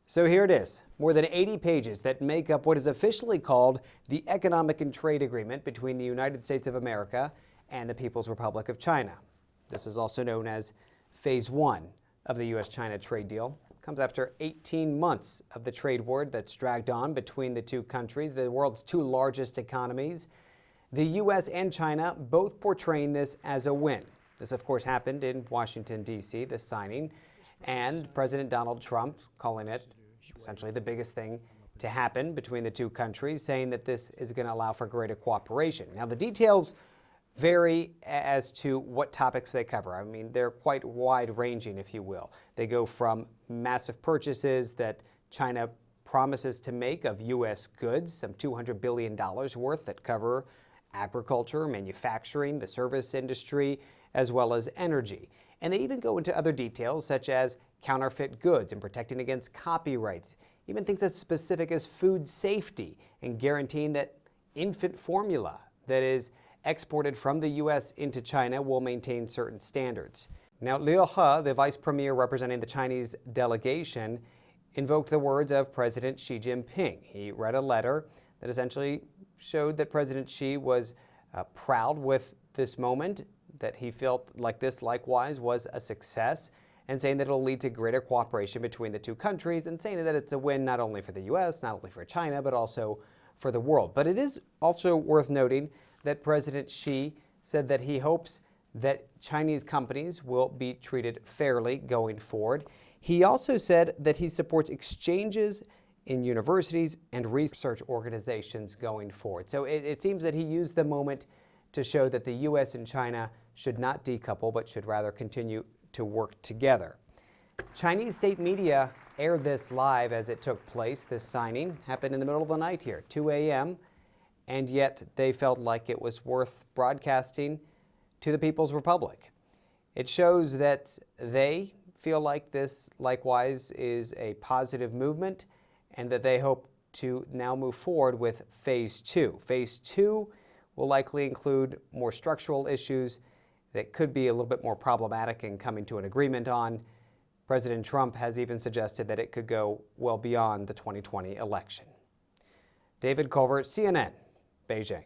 So here it is, more than 80 pages that make up what is officially called the Economic and Trade Agreement between the United States of America and the People's Republic of China. This is also known as Phase 1 of the U.S.-China trade deal. It comes after 18 months of the trade war that's dragged on between the two countries, the world's two largest economies. The U.S. and China both portraying this as a win. This, of course, happened in Washington, D.C., the signing, and President Donald Trump calling it essentially the biggest thing to happen between the two countries, saying that this is going to allow for greater cooperation. Now, the details vary as to what topics they cover. I mean, they're quite wide-ranging, if you will. They go from massive purchases that China promises to make of U.S. goods, some $200 billion worth that cover agriculture, manufacturing, the service industry, as well as energy. And they even go into other details such as counterfeit goods and protecting against copyrights, even things as specific as food safety and guaranteeing that infant formula that is exported from the U.S. into China will maintain certain standards. Now, Liu He, the vice premier representing the Chinese delegation, invoked the words of President Xi Jinping. He read a letter that essentially showed that President Xi was proud with this moment, that he felt like this likewise was a success, and saying that it'll lead to greater cooperation between the two countries, and saying that it's a win not only for the U.S., not only for China, but also for the world. But it is also worth noting that President Xi said that he hopes that Chinese companies will be treated fairly going forward. He also said that he supports exchanges in universities and research organizations going forward. So it seems that he used the moment to show that the U.S. and China should not decouple, but should rather continue to work together. Chinese state media aired this live as it took place. This signing happened in the middle of the night here, 2 a.m., and yet they felt like it was worth broadcasting to the People's Republic. It shows that they feel like this likewise is a positive movement and that they hope to now move forward with Phase 2. Phase 2 will likely include more structural issues that could be a little bit more problematic in coming to an agreement on. President Trump has even suggested that it could go well beyond the 2020 election. David Culver, CNN, Beijing.